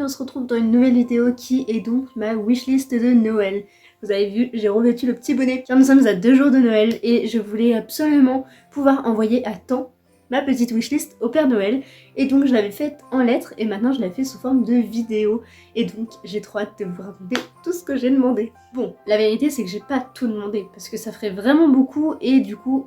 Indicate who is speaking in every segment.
Speaker 1: on se retrouve dans une nouvelle vidéo qui est donc ma wishlist de Noël. Vous avez vu, j'ai revêtu le petit bonnet car nous sommes à 2 jours de Noël et je voulais absolument pouvoir envoyer à temps ma petite wishlist au Père Noël. Et donc je l'avais faite en lettres et maintenant je l'ai fait sous forme de vidéo. Et donc j'ai trop hâte de vous raconter tout ce que j'ai demandé. Bon, la vérité c'est que j'ai pas tout demandé parce que ça ferait vraiment beaucoup et du coup,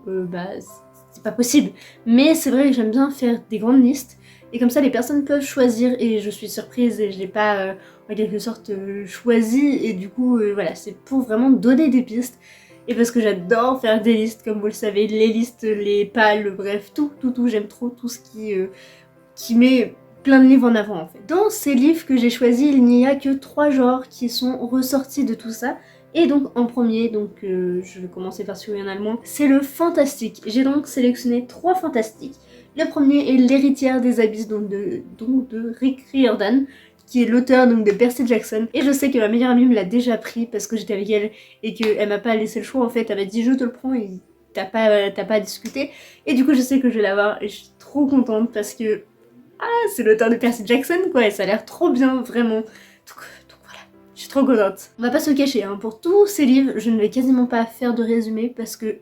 Speaker 1: c'est pas possible. Mais c'est vrai que j'aime bien faire des grandes listes. Et comme ça, les personnes peuvent choisir et je suis surprise et je l'ai pas, en quelque sorte, choisi. Et du coup, voilà, c'est pour vraiment donner des pistes. Et parce que j'adore faire des listes, comme vous le savez, les listes, les pales, bref, tout, j'aime trop tout ce qui met plein de livres en avant en fait. Dans ces livres que j'ai choisis, il n'y a que 3 genres qui sont ressortis de tout ça. Et donc en premier, je vais commencer par celui en allemand, c'est le fantastique. J'ai donc sélectionné 3 fantastiques. Le premier est L'héritière des abysses, donc de Rick Riordan, qui est l'auteur de Percy Jackson. Et je sais que ma meilleure amie me l'a déjà pris parce que j'étais avec elle et qu'elle m'a pas laissé le choix en fait. Elle m'a dit je te le prends et t'as pas à discuter. Et du coup je sais que je vais l'avoir et je suis trop contente parce que c'est l'auteur de Percy Jackson quoi et ça a l'air trop bien vraiment. Donc voilà, je suis trop contente. On va pas se le cacher, hein, pour tous ces livres je ne vais quasiment pas faire de résumé parce que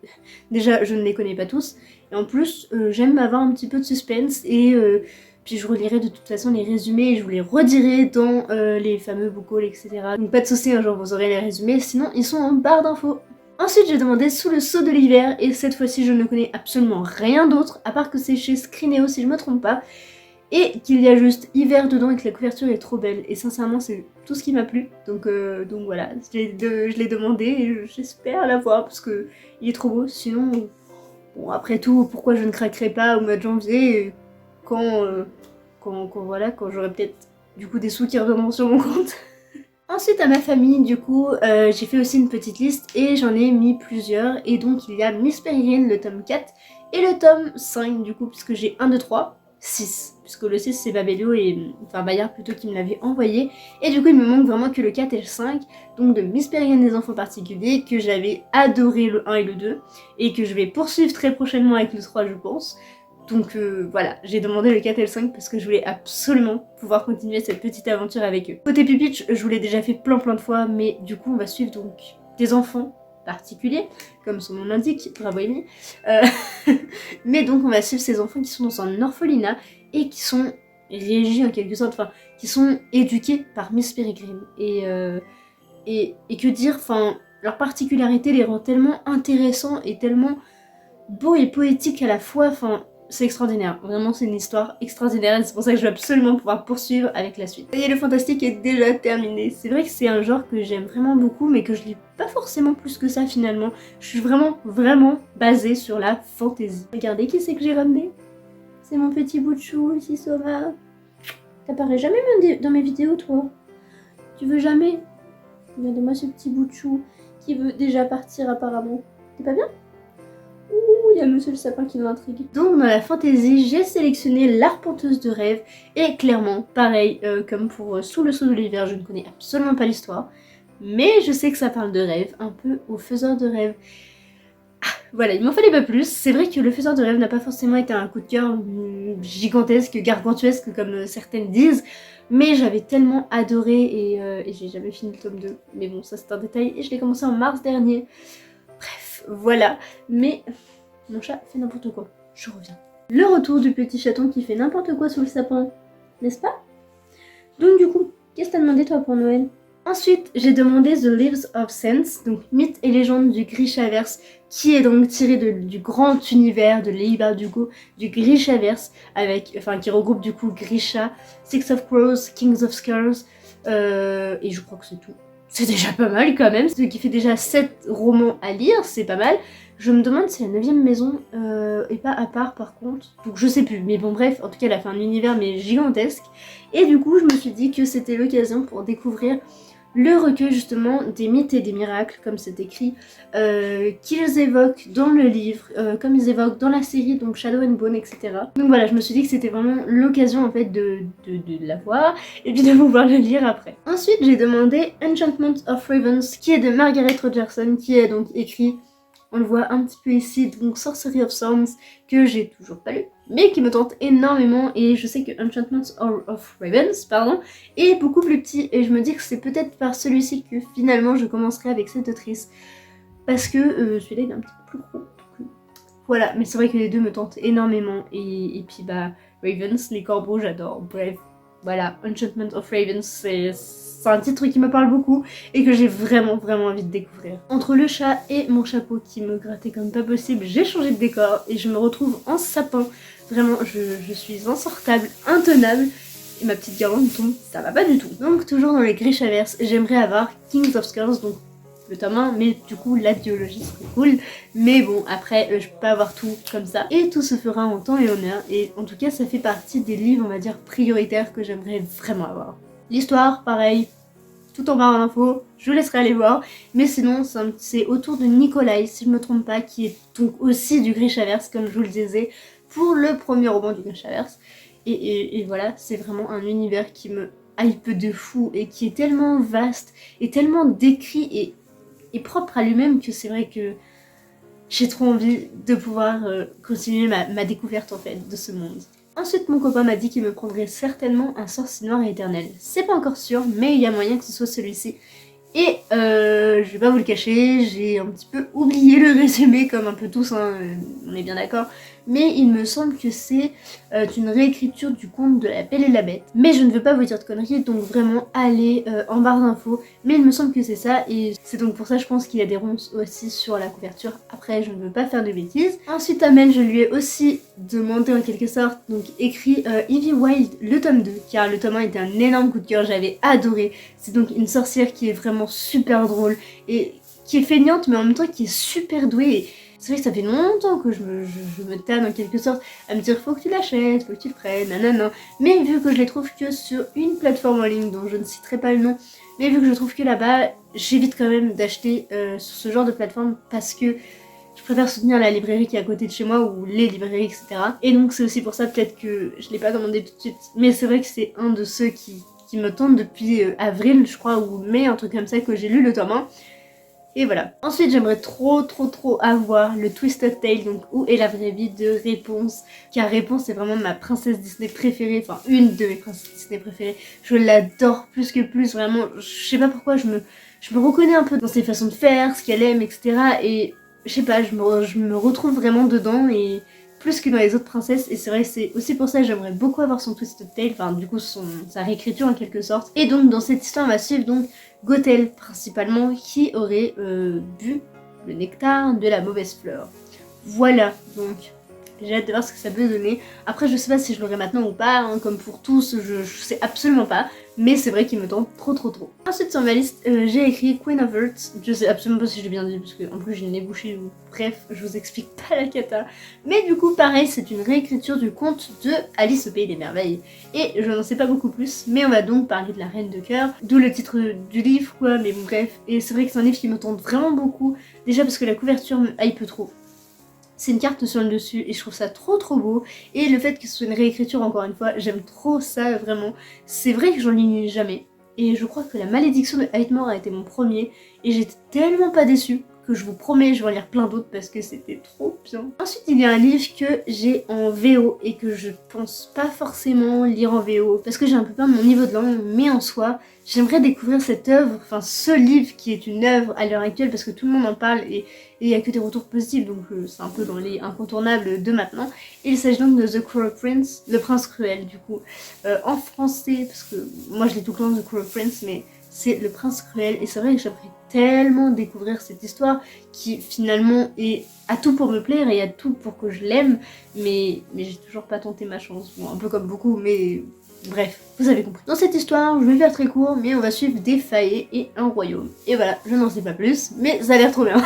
Speaker 1: déjà je ne les connais pas tous. Et en plus, j'aime avoir un petit peu de suspense et puis je relirai de toute façon les résumés et je vous les redirai dans les fameux book hauls, etc. Donc pas de soucis, un jour vous aurez les résumés, sinon ils sont en barre d'infos. Ensuite j'ai demandé Sous le sceau de l'hiver et cette fois-ci je ne connais absolument rien d'autre à part que c'est chez Scrinéo si je me trompe pas et qu'il y a juste hiver dedans et que la couverture est trop belle et sincèrement c'est tout ce qui m'a plu donc voilà, je l'ai demandé et j'espère l'avoir parce que il est trop beau sinon... Bon, après tout, pourquoi je ne craquerai pas au mois de janvier quand j'aurai peut-être du coup des sous qui reviendront sur mon compte. Ensuite à ma famille, du coup, j'ai fait aussi une petite liste et j'en ai mis plusieurs. Et donc il y a Miss Peregrine, le tome 4 et le tome 5 du coup, puisque j'ai 1, 2, 3, 6. Puisque le 6 c'est Babelio enfin Bayard plutôt qui me l'avait envoyé. Et du coup il me manque vraiment que le 4 et le 5. Donc de Miss Peregrine des enfants particuliers, que j'avais adoré le 1 et le 2. Et que je vais poursuivre très prochainement avec le 3 je pense. Donc voilà, j'ai demandé le 4 et le 5 parce que je voulais absolument pouvoir continuer cette petite aventure avec eux. Côté Pupitch, je vous l'ai déjà fait plein de fois, mais du coup on va suivre donc des enfants particuliers, comme son nom l'indique, bravo Amy. Mais donc on va suivre ces enfants qui sont dans un orphelinat et qui sont régis en quelque sorte, enfin qui sont éduqués par Miss Peregrine. Et que dire, enfin leur particularité les rend tellement intéressants et tellement beaux et poétiques à la fois, enfin c'est extraordinaire, vraiment c'est une histoire extraordinaire et c'est pour ça que je vais absolument pouvoir poursuivre avec la suite. Et le fantastique est déjà terminé. C'est vrai que c'est un genre que j'aime vraiment beaucoup mais que je lis pas forcément plus que ça finalement. Je suis vraiment basée sur la fantasy. Regardez qui c'est que j'ai ramené. C'est mon petit bout de chou ici Soma. T'apparais jamais dans mes vidéos toi. Tu veux jamais? Regarde-moi ce petit bout de chou qui veut déjà partir apparemment. T'es pas bien? Ouh, il y a Monsieur le Sapin qui m'intrigue. Donc dans la fantasy, j'ai sélectionné L'Arpenteuse de rêve et clairement, pareil, comme pour Sous le sceau de l'hiver, je ne connais absolument pas l'histoire, mais je sais que ça parle de rêve, un peu au faiseur de rêve. Voilà, il m'en fallait pas plus. C'est vrai que Le Faiseur de rêve n'a pas forcément été un coup de cœur gigantesque, gargantuesque comme certaines disent, mais j'avais tellement adoré et j'ai jamais fini le tome 2. Mais bon, ça c'est un détail et je l'ai commencé en mars dernier. Bref, voilà. Mais mon chat fait n'importe quoi. Je reviens. Le retour du petit chaton qui fait n'importe quoi sous le sapin, n'est-ce pas? Donc du coup, qu'est-ce que t'as demandé toi pour Noël? Ensuite, j'ai demandé The Leaves of Sense, donc mythes et légendes du Grishaverse, qui est donc tiré du grand univers de Leigh Bardugo, du Grishaverse, qui regroupe du coup Grisha, Six of Crows, Kings of Skulls, et je crois que c'est tout. C'est déjà pas mal quand même, ce qui fait déjà 7 romans à lire, c'est pas mal. Je me demande si la 9ème maison est pas à part par contre, donc je sais plus, mais bon bref, en tout cas elle a fait un univers mais gigantesque. Et du coup je me suis dit que c'était l'occasion pour découvrir le recueil justement des mythes et des miracles, comme c'est écrit, qu'ils évoquent dans le livre, comme ils évoquent dans la série, donc Shadow and Bone, etc. Donc voilà, je me suis dit que c'était vraiment l'occasion en fait de la voir, et puis de pouvoir le lire après. Ensuite, j'ai demandé Enchantment of Ravens, qui est de Margaret Rogerson, qui est donc écrit On le voit un petit peu ici, donc Sorcery of Songs, que j'ai toujours pas lu, mais qui me tente énormément, et je sais que Enchantments of Ravens, pardon, est beaucoup plus petit, et je me dis que c'est peut-être par celui-ci que finalement je commencerai avec cette autrice, parce que celui-là il est un petit peu plus gros. Voilà, mais c'est vrai que les deux me tentent énormément, et puis bah, Ravens, les corbeaux, j'adore, bref, voilà, Enchantment of Ravens, c'est un titre qui me parle beaucoup et que j'ai vraiment envie de découvrir. Entre le chat et mon chapeau qui me grattait comme pas possible, j'ai changé de décor et je me retrouve en sapin. Vraiment, je suis insortable, intenable. Et ma petite guirlande tombe, ça va pas du tout. Donc toujours dans les Grishaverse, j'aimerais avoir Kings of Skulls, donc le tome 1, mais du coup la duologie serait cool. Mais bon, après, je peux pas avoir tout comme ça. Et tout se fera en temps et en heure. Et en tout cas, ça fait partie des livres, on va dire, prioritaires que j'aimerais vraiment avoir. L'histoire, pareil, tout en barre d'infos, je vous laisserai aller voir. Mais sinon, c'est autour de Nikolai, si je me trompe pas, qui est donc aussi du Grishaverse, comme je vous le disais, pour le premier roman du Grishaverse. Et voilà, c'est vraiment un univers qui me hype de fou et qui est tellement vaste et tellement décrit et propre à lui-même que c'est vrai que j'ai trop envie de pouvoir continuer ma découverte en fait de ce monde. Ensuite, mon copain m'a dit qu'il me prendrait certainement un sorcier noir éternel. C'est pas encore sûr, mais il y a moyen que ce soit celui-ci. Et je vais pas vous le cacher, j'ai un petit peu oublié le résumé, comme un peu tous, hein, on est bien d'accord. Mais il me semble que c'est une réécriture du conte de La Belle et la Bête. Mais je ne veux pas vous dire de conneries, donc vraiment allez en barre d'infos. Mais il me semble que c'est ça, et c'est donc pour ça je pense qu'il y a des ronces aussi sur la couverture. Après, je ne veux pas faire de bêtises. Ensuite, Amel, je lui ai aussi demandé en quelque sorte, donc écrit Evie Wild, le tome 2, car le tome 1 était un énorme coup de cœur, j'avais adoré. C'est donc une sorcière qui est vraiment super drôle, et qui est feignante, mais en même temps qui est super douée. Et c'est vrai que ça fait longtemps que je me tanne en quelque sorte à me dire faut que tu l'achètes, faut que tu le prennes, nanana. Mais vu que je les trouve que sur une plateforme en ligne dont je ne citerai pas le nom, mais vu que je trouve que là-bas, j'évite quand même d'acheter sur ce genre de plateforme parce que je préfère soutenir la librairie qui est à côté de chez moi ou les librairies, etc. Et donc c'est aussi pour ça peut-être que je l'ai pas commandé tout de suite. Mais c'est vrai que c'est un de ceux qui me tente depuis avril, je crois, ou mai, un truc comme ça, que j'ai lu le tome 1. Et voilà. Ensuite, j'aimerais trop avoir le Twisted Tale, donc Où est la vraie vie de Réponse. Car Réponse, c'est vraiment ma princesse Disney préférée, enfin une de mes princesses Disney préférées. Je l'adore plus que plus, vraiment. Je sais pas pourquoi, je me reconnais un peu dans ses façons de faire, ce qu'elle aime, etc. Et je sais pas, je me retrouve vraiment dedans et plus que dans les autres princesses. Et c'est vrai, c'est aussi pour ça que j'aimerais beaucoup avoir son Twisted Tale, enfin du coup sa réécriture en quelque sorte. Et donc dans cette histoire, on va suivre donc Gothel principalement, qui aurait bu le nectar de la mauvaise fleur. Voilà, donc j'ai hâte de voir ce que ça peut donner. Après, je sais pas si je l'aurai maintenant ou pas, hein, comme pour tous, je sais absolument pas. Mais c'est vrai qu'il me tente trop. Ensuite, sur ma liste, j'ai écrit Queen of Hearts. Je sais absolument pas si j'ai bien dit, parce que en plus j'ai le nez bouché. Bref, je vous explique pas la cata. Mais du coup, pareil, c'est une réécriture du conte de Alice au Pays des Merveilles. Et je n'en sais pas beaucoup plus, mais on va donc parler de la Reine de Cœur. D'où le titre du livre, quoi, mais bon, bref. Et c'est vrai que c'est un livre qui me tente vraiment beaucoup. Déjà parce que la couverture me hype trop. C'est une carte sur le dessus et je trouve ça trop beau. Et le fait que ce soit une réécriture, encore une fois, j'aime trop ça, vraiment. C'est vrai que j'en lis jamais. Et je crois que La Malédiction de Hightmore a été mon premier. Et j'étais tellement pas déçue que je vous promets, je vais en lire plein d'autres parce que c'était trop bien. Ensuite, il y a un livre que j'ai en VO et que je pense pas forcément lire en VO parce que j'ai un peu peur de mon niveau de langue, mais en soi, j'aimerais découvrir cette œuvre, enfin ce livre qui est une œuvre à l'heure actuelle parce que tout le monde en parle et il n'y a que des retours positifs, donc c'est un peu dans les incontournables de maintenant. Il s'agit donc de The Cruel Prince, le prince cruel du coup, en français, parce que moi je l'ai tout le temps The Cruel Prince, mais c'est le prince cruel, et c'est vrai que j'aimerais tellement découvrir cette histoire qui finalement a tout pour me plaire et a tout pour que je l'aime, mais j'ai toujours pas tenté ma chance, bon un peu comme beaucoup, mais bref, vous avez compris. Dans cette histoire, je vais faire très court, mais on va suivre des faillets et un royaume. Et voilà, je n'en sais pas plus, mais ça a l'air trop bien.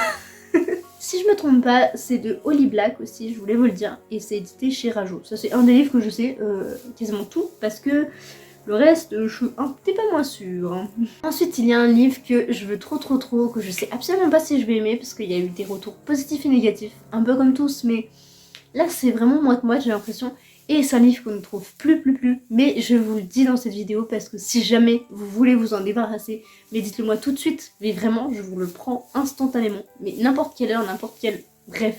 Speaker 1: Si je me trompe pas, c'est de Holly Black aussi, je voulais vous le dire, et c'est édité chez Rajo. Ça c'est un des livres que je sais quasiment tout, parce que le reste, je suis un petit peu moins sûre. Hein. Ensuite, il y a un livre que je veux trop, que je sais absolument pas si je vais aimer, parce qu'il y a eu des retours positifs et négatifs, un peu comme tous, mais là c'est vraiment moi j'ai l'impression. Et c'est un livre qu'on ne trouve plus, mais je vous le dis dans cette vidéo parce que si jamais vous voulez vous en débarrasser, mais dites-le moi tout de suite, mais vraiment, je vous le prends instantanément, mais n'importe quelle heure, n'importe quelle, bref,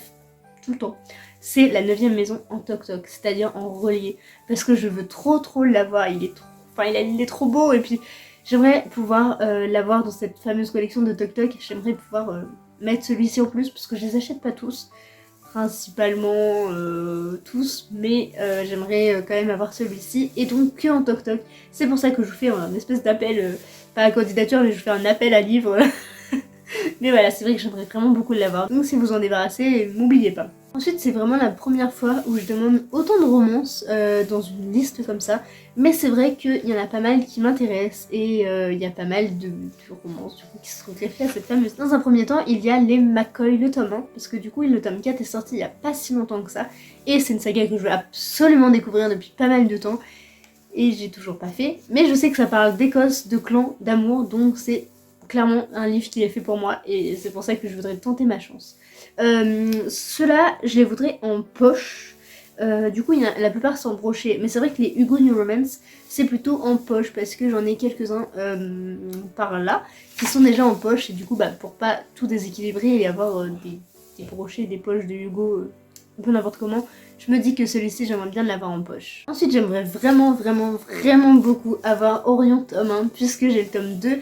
Speaker 1: tout le temps. C'est La 9e maison en toc-toc, c'est-à-dire en relié, parce que je veux trop l'avoir, il est trop beau, et puis j'aimerais pouvoir l'avoir dans cette fameuse collection de toc-toc, j'aimerais pouvoir mettre celui-ci en plus, parce que je les achète pas tous, principalement tous, mais j'aimerais quand même avoir celui-ci, et donc que en toc-toc. C'est pour ça que je vous fais un espèce d'appel, pas à candidature, mais je vous fais un appel à livre. Mais voilà, c'est vrai que j'aimerais vraiment beaucoup l'avoir, donc si vous en débarrassez, n'oubliez pas. Ensuite, c'est vraiment la première fois où je demande autant de romances dans une liste comme ça, mais c'est vrai qu'il y en a pas mal qui m'intéressent et il y a pas mal de romances du coup qui se sont greffées à cette fameuse. Dans un premier temps, il y a les McCoy, le tome 1, parce que du coup le tome 4 est sorti il y a pas si longtemps que ça, et c'est une saga que je veux absolument découvrir depuis pas mal de temps, et j'ai toujours pas fait, mais je sais que ça parle d'Écosse, de clans, d'amour, donc c'est clairement un livre qui est fait pour moi, et c'est pour ça que je voudrais tenter ma chance. Ceux-là, je les voudrais en poche. Du coup, la plupart sont brochés. Mais c'est vrai que les Hugo New Romance, c'est plutôt en poche parce que j'en ai quelques-uns par là qui sont déjà en poche. Et du coup, pour pas tout déséquilibrer et avoir des brochés, des poches de Hugo, un peu n'importe comment, je me dis que celui-ci, j'aimerais bien l'avoir en poche. Ensuite, j'aimerais vraiment beaucoup avoir Orion tome 1 puisque j'ai le tome 2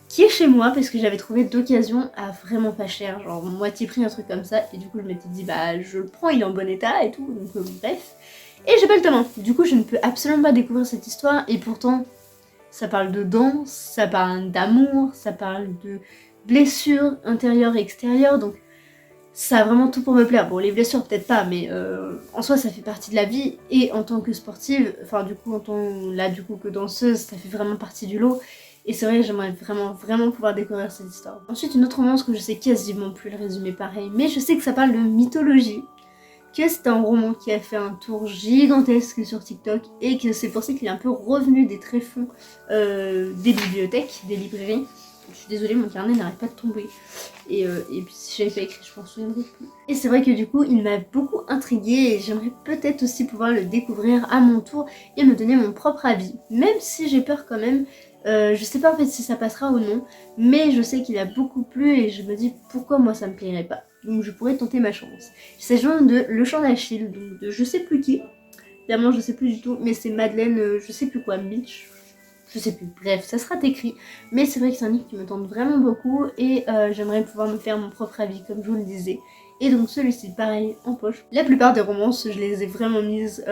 Speaker 1: qui est chez moi parce que j'avais trouvé d'occasion à vraiment pas cher, genre moitié prix, un truc comme ça, et du coup je m'étais dit je le prends, il est en bon état et tout, donc bref. Et j'ai pas le tome 1, du coup je ne peux absolument pas découvrir cette histoire, et pourtant ça parle de danse, ça parle d'amour, ça parle de blessures intérieures et extérieures, donc ça a vraiment tout pour me plaire. Bon, les blessures peut-être pas, mais en soi ça fait partie de la vie, et en tant que sportive, enfin du coup que danseuse, ça fait vraiment partie du lot. Et c'est vrai que j'aimerais vraiment pouvoir découvrir cette histoire. Ensuite, une autre romance que je sais quasiment plus le résumé pareil, mais je sais que ça parle de mythologie, que c'est un roman qui a fait un tour gigantesque sur TikTok, et que c'est pour ça qu'il est un peu revenu des tréfonds des bibliothèques, des librairies. Je suis désolée, mon carnet n'arrête pas de tomber. Et puis si j'avais pas écrit, je m'en souviendrai plus. Et c'est vrai que du coup, il m'a beaucoup intriguée et j'aimerais peut-être aussi pouvoir le découvrir à mon tour et me donner mon propre avis. Même si j'ai peur quand même. Je sais pas en fait si ça passera ou non, mais je sais qu'il a beaucoup plu et je me dis pourquoi moi ça me plairait pas. Donc je pourrais tenter ma chance. Il s'agit de Le Chant d'Achille, donc de je sais plus qui. Évidemment je sais plus du tout, mais c'est Madeleine, je sais plus quoi, Mitch. Je sais plus, bref, ça sera écrit. Mais c'est vrai que c'est un livre qui me tente vraiment beaucoup et j'aimerais pouvoir me faire mon propre avis, comme je vous le disais. Et donc celui-ci, pareil, en poche. La plupart des romances, je les ai vraiment mises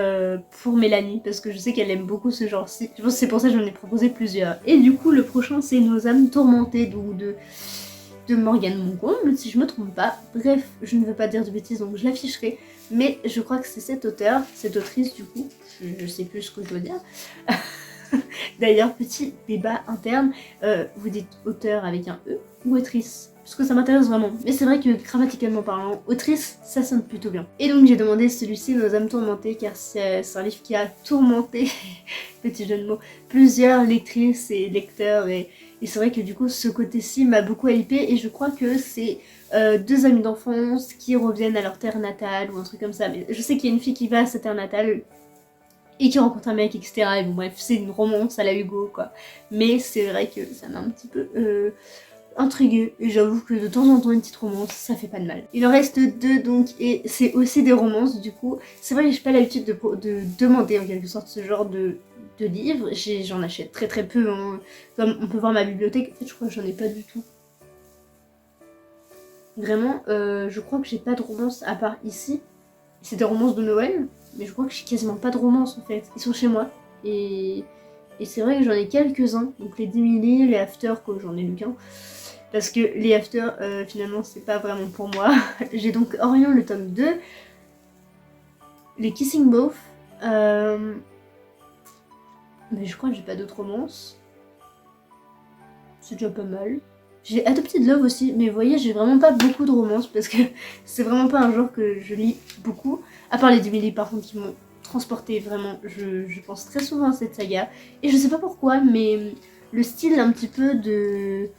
Speaker 1: pour Mélanie, parce que je sais qu'elle aime beaucoup ce genre-ci. Je pense que c'est pour ça que j'en ai proposé plusieurs. Et du coup, le prochain, c'est Nos âmes tourmentées, donc de Morgane Moncomble, si je me trompe pas. Bref, je ne veux pas dire de bêtises, donc je l'afficherai. Mais je crois que c'est cet auteur, cette autrice du coup, je sais plus ce que je dois dire. D'ailleurs, petit débat interne, vous dites auteur avec un E ou autrice? Parce que ça m'intéresse vraiment. Mais c'est vrai que grammaticalement parlant, autrice, ça sonne plutôt bien. Et donc j'ai demandé celui-ci, Nos âmes tourmentées, car c'est un livre qui a tourmenté, petit jeu de mots, plusieurs lectrices et lecteurs. Et c'est vrai que du coup, ce côté-ci m'a beaucoup hypé, et je crois que c'est deux amis d'enfance qui reviennent à leur terre natale ou un truc comme ça. Mais je sais qu'il y a une fille qui va à sa terre natale et qui rencontre un mec, etc. Et bon, bref, c'est une romance à la Hugo, quoi. Mais c'est vrai que ça m'a un petit peu intriguée, et j'avoue que de temps en temps, une petite romance, ça fait pas de mal. Il en reste deux, donc, et c'est aussi des romances, du coup. C'est vrai que j'ai pas l'habitude de demander, en quelque sorte, ce genre de livres. J'en achète très peu, hein. Comme on peut voir ma bibliothèque, en fait, je crois que j'en ai pas du tout. Vraiment, je crois que j'ai pas de romance à part ici. C'est des romances de Noël, mais je crois que j'ai quasiment pas de romances en fait. Ils sont chez moi. Et c'est vrai que j'en ai quelques-uns. Donc les Dimili, les After, que j'en ai lu qu'un. Parce que les After, finalement, c'est pas vraiment pour moi. J'ai donc Orion, le tome 2. Les Kissing Both. Mais je crois que j'ai pas d'autres romances. C'est déjà pas mal. J'ai Adopted Love aussi, mais vous voyez, j'ai vraiment pas beaucoup de romances parce que c'est vraiment pas un genre que je lis beaucoup. À part les 10 000 par contre qui m'ont transporté vraiment. Je pense très souvent à cette saga. Et je sais pas pourquoi, mais le style un petit peu de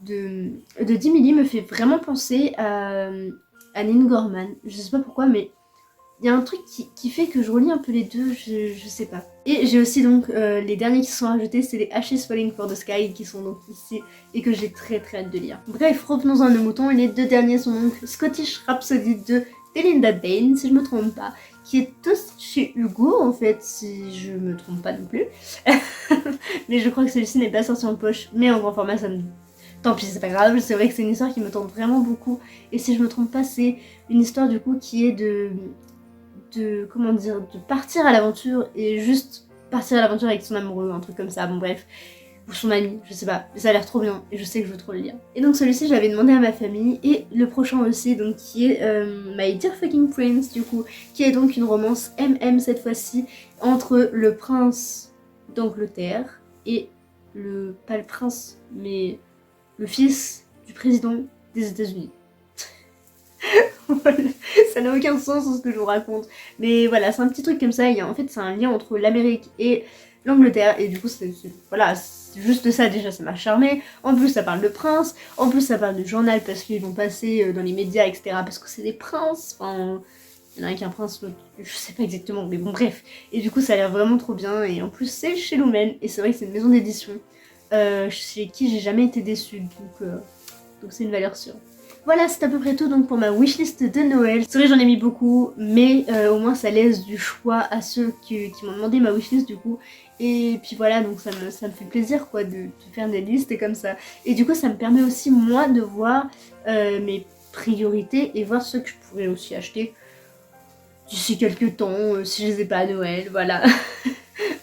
Speaker 1: 10 000 me fait vraiment penser à Lynn Gorman. Je sais pas pourquoi, mais il y a un truc qui fait que je relis un peu les deux, je sais pas. Et j'ai aussi donc les derniers qui sont rajoutés, c'est les Ashes Falling for the Sky qui sont donc ici et que j'ai très hâte de lire. Bref, revenons-en à nos moutons, et les deux derniers sont donc Scottish Rhapsody de Belinda Bain, si je me trompe pas, qui est tous chez Hugo en fait, si je me trompe pas non plus. Mais je crois que celui-ci n'est pas sorti en poche, mais en grand format ça me... Tant pis, c'est pas grave, c'est vrai que c'est une histoire qui me tente vraiment beaucoup. Et si je me trompe pas, c'est une histoire du coup qui est comment dire, de partir à l'aventure et juste partir à l'aventure avec son amoureux, un truc comme ça, bon bref. Ou son ami, je sais pas, mais ça a l'air trop bien et je sais que je veux trop le lire. Et donc celui-ci je l'avais demandé à ma famille, et le prochain aussi donc qui est My Dear Fucking Prince du coup, qui est donc une romance MM cette fois-ci entre le prince d'Angleterre et pas le prince mais le fils du président des États-Unis. Voilà. Ça n'a aucun sens dans ce que je vous raconte, mais voilà, c'est un petit truc comme ça. En fait c'est un lien entre l'Amérique et l'Angleterre, et du coup voilà, c'est juste ça, déjà ça m'a charmé. En plus ça parle de prince, en plus ça parle de journal parce qu'ils vont passer dans les médias etc, parce que c'est des princes, enfin il y en a un qui est un prince, l'autre je sais pas exactement, mais bon bref. Et du coup ça a l'air vraiment trop bien, et en plus c'est chez Lumen, et c'est vrai que c'est une maison d'édition chez qui j'ai jamais été déçue, donc c'est une valeur sûre. Voilà, c'est à peu près tout donc pour ma wishlist de Noël. C'est vrai, j'en ai mis beaucoup, mais au moins ça laisse du choix à ceux qui m'ont demandé ma wishlist du coup. Et puis voilà, donc ça me fait plaisir quoi de faire des listes comme ça. Et du coup ça me permet aussi moi de voir mes priorités et voir ce que je pourrais aussi acheter d'ici quelques temps, si je les ai pas à Noël, voilà.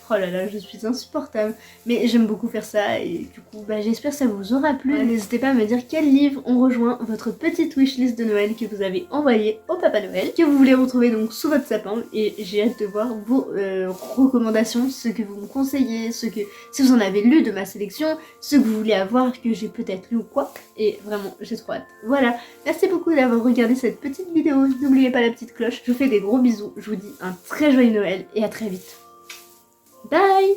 Speaker 1: Oh là là, je suis insupportable. Mais j'aime beaucoup faire ça, et du coup, j'espère que ça vous aura plu. Ouais. N'hésitez pas à me dire quels livres ont rejoint votre petite wishlist de Noël que vous avez envoyé au Papa Noël, que vous voulez retrouver donc sous votre sapin, et j'ai hâte de voir vos recommandations, ce que vous me conseillez, si vous en avez lu de ma sélection, ce que vous voulez avoir que j'ai peut-être lu ou quoi, et vraiment, j'ai trop hâte. Voilà, merci beaucoup d'avoir regardé cette petite vidéo, n'oubliez pas la petite cloche, je vous fais des gros bisous, je vous dis un très joyeux Noël, et à très vite. Bye!